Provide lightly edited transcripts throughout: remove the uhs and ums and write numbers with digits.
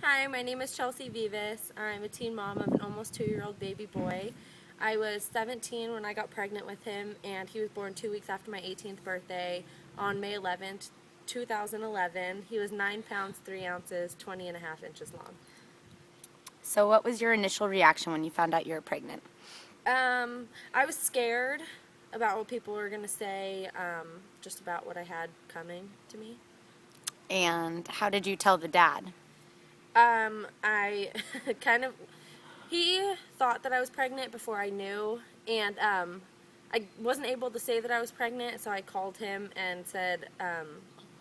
Hi, my name is Chelsea Vivas. I'm a teen mom of an almost 2-year-old baby boy. I was 17 when I got pregnant with him, and he was born 2 weeks after my 18th birthday on May 11th, 2011. He was 9 pounds, 3 ounces, 20 and a half inches long. So what was your initial reaction when you found out you were pregnant? I was scared about what people were going to say, just about what I had coming to me. And how did you tell the dad? I he thought that I was pregnant before I knew, and I wasn't able to say that I was pregnant, so I called him and said,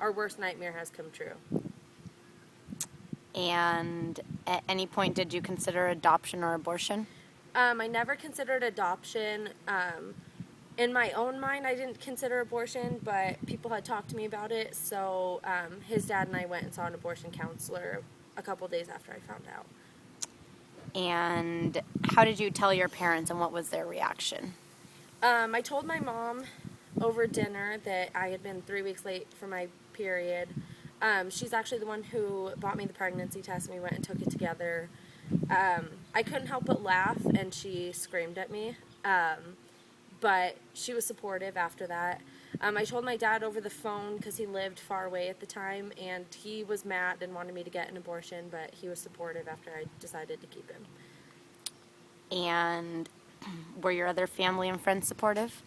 our worst nightmare has come true. And at any point did you consider adoption or abortion? I never considered adoption. In my own mind, I didn't consider abortion, but people had talked to me about it, so his dad and I went and saw an abortion counselor a couple days after I found out. And how did you tell your parents, and what was their reaction? I told my mom over dinner that I had been 3 weeks late for my period. She's actually the one who bought me the pregnancy test, and we went and took it together. I couldn't help but laugh, and she screamed at me. But she was supportive after that. I told my dad over the phone because he lived far away at the time, and he was mad and wanted me to get an abortion, but he was supportive after I decided to keep him. And were your other family and friends supportive?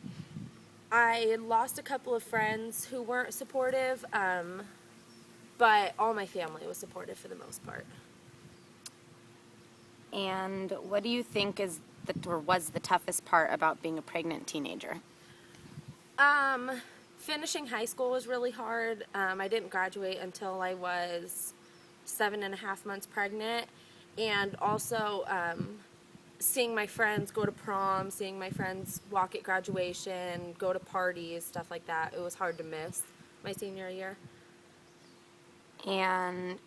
I lost a couple of friends who weren't supportive, but all my family was supportive for the most part. And what do you think was the toughest part about being a pregnant teenager? Finishing high school was really hard. I didn't graduate until I was 7.5 months pregnant, and also seeing my friends go to prom, seeing my friends walk at graduation, go to parties, stuff like that. It was hard to miss my senior year. And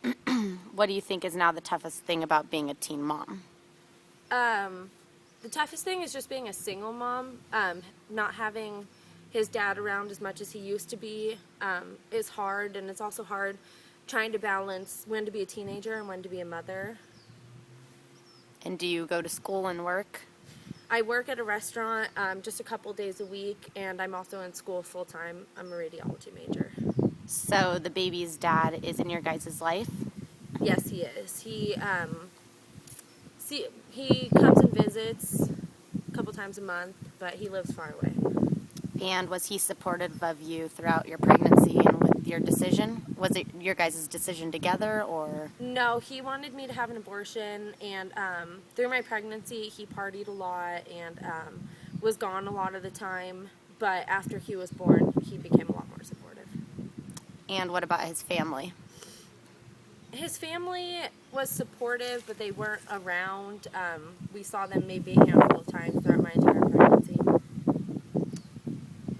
what do you think is now the toughest thing about being a teen mom? The toughest thing is just being a single mom. Not having his dad around as much as he used to be is hard, and it's also hard trying to balance when to be a teenager and when to be a mother. And do you go to school and work? I work at a restaurant just a couple days a week, and I'm also in school full-time. I'm a radiology major. So the baby's dad is in your guys' life? Yes, he is. He comes and visits a couple times a month, but he lives far away. And was he supportive of you throughout your pregnancy and with your decision? Was it your guys' decision together, or? No, he wanted me to have an abortion, and through my pregnancy, he partied a lot and was gone a lot of the time. But after he was born, he became a lot more supportive. And what about his family? His family was supportive, but they weren't around. We saw them maybe a handful of times throughout my entire pregnancy.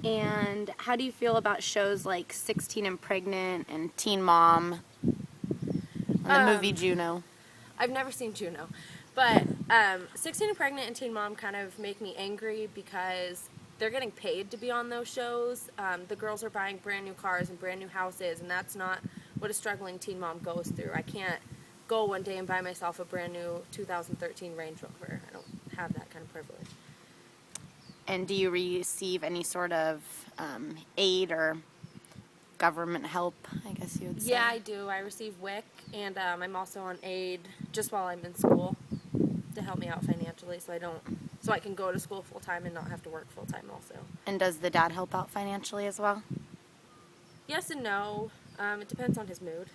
And how do you feel about shows like 16 and Pregnant and Teen Mom and the movie Juno? I've never seen Juno, but 16 and Pregnant and Teen Mom kind of make me angry because they're getting paid to be on those shows. The girls are buying brand new cars and brand new houses, and that's not what a struggling teen mom goes through. I can't go one day and buy myself a brand new 2013 Range Rover. I don't have that kind of privilege. And do you receive any sort of aid or government help, I guess you would say? Yeah, I do. I receive WIC, and I'm also on aid just while I'm in school to help me out financially, so I can go to school full time and not have to work full time also. And does the dad help out financially as well? Yes and no. It depends on his mood.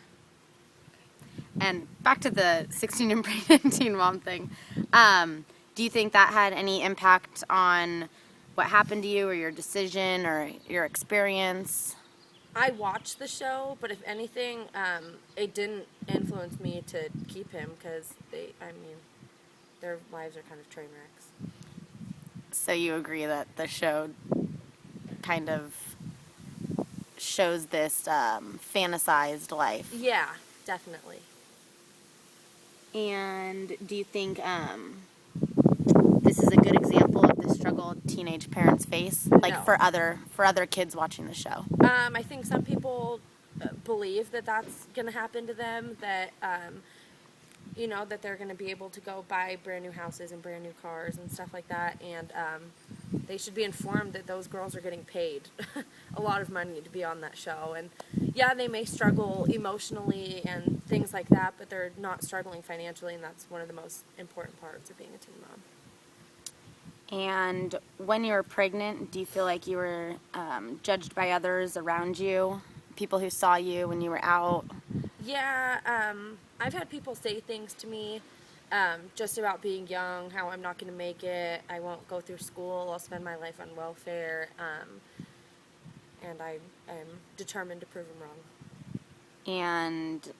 And back to the 16 and Pregnant Teen Mom thing. Do you think that had any impact on what happened to you or your decision or your experience? I watched the show, but if anything, it didn't influence me to keep him because their lives are kind of train wrecks. So you agree that the show kind of shows this fantasized life? Yeah, definitely. And do you think this is a good example of the struggle teenage parents face, like No. for other kids watching the show? I think some people believe that that's going to happen to them, that you know, that they're going to be able to go buy brand new houses and brand new cars and stuff like that. And they should be informed that those girls are getting paid a lot of money to be on that show. And yeah, they may struggle emotionally and things like that, but they're not struggling financially, and that's one of the most important parts of being a teen mom. And when you were pregnant, do you feel like you were judged by others around you, people who saw you when you were out? Yeah, I've had people say things to me just about being young, how I'm not going to make it, I won't go through school, I'll spend my life on welfare, and I am determined to prove them wrong. And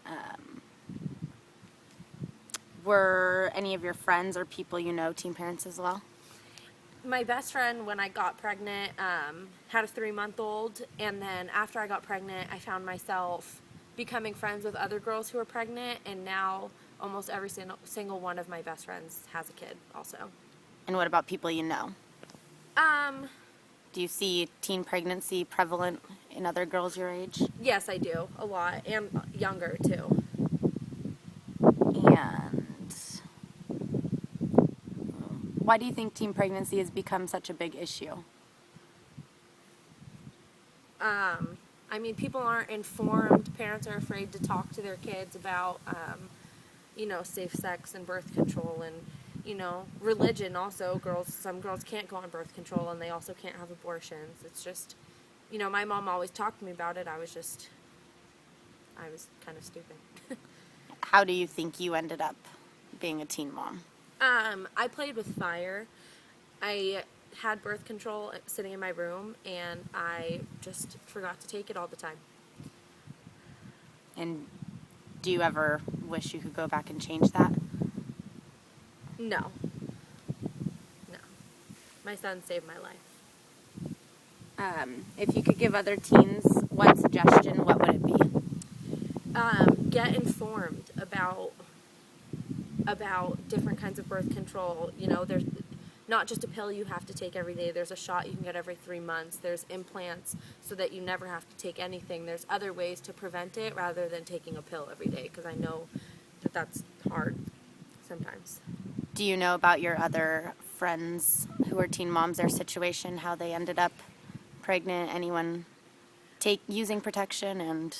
were any of your friends or people you know teen parents as well? My best friend, when I got pregnant, had a 3-month-old, and then after I got pregnant, I found myself becoming friends with other girls who were pregnant, and now almost every single one of my best friends has a kid also. And what about people you know? Um, Do you see teen pregnancy prevalent in other girls your age? yes, I do, a lot, and younger too. And why do you think teen pregnancy has become such a big issue? I mean, people aren't informed. Parents are afraid to talk to their kids about, you know, safe sex and birth control, and, you know, religion also. Some girls can't go on birth control, and they also can't have abortions. It's just, you know, my mom always talked to me about it. I was kind of stupid. How do you think you ended up being a teen mom? I played with fire. I had birth control sitting in my room, and I just forgot to take it all the time. And do you ever wish you could go back and change that? No. No. My son saved my life. If you could give other teens one suggestion, what would it be? Get informed about different kinds of birth control. You know, there's not just a pill you have to take every day. There's a shot you can get every 3 months. There's implants so that you never have to take anything. There's other ways to prevent it rather than taking a pill every day, because I know that that's hard sometimes. Do you know about your other friends who are teen moms, their situation, how they ended up pregnant? Anyone using protection? And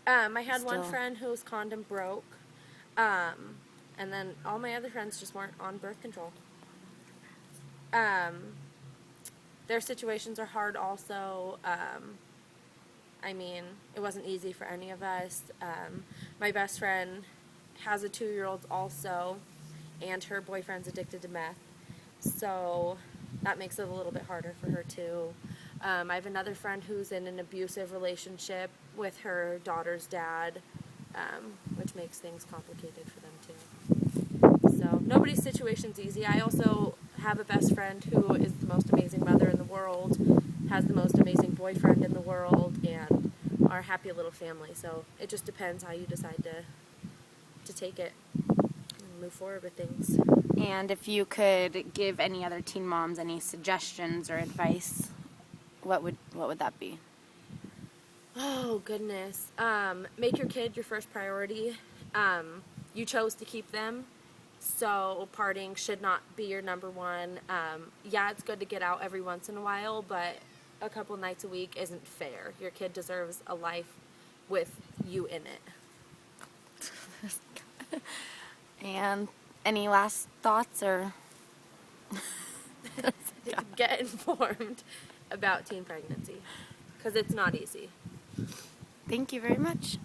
I had one Still. friend whose condom broke, and then all my other friends just weren't on birth control. Their situations are hard also. I mean, it wasn't easy for any of us. My best friend has a 2-year-old also, and her boyfriend's addicted to meth, so that makes it a little bit harder for her too. I have another friend who's in an abusive relationship with her daughter's dad, which makes things complicated for them too. So nobody's situation's easy. I also have a best friend who is the most amazing mother in the world, has the most amazing boyfriend in the world, and are a happy little family. So it just depends how you decide to take it and move forward with things. And if you could give any other teen moms any suggestions or advice, what would that be? Oh, goodness. Make your kid your first priority. You chose to keep them, so partying should not be your number one. Yeah, it's good to get out every once in a while, but a couple nights a week isn't fair. Your kid deserves a life with you in it. And any last thoughts or? Get informed about teen pregnancy, because it's not easy. Thank you very much.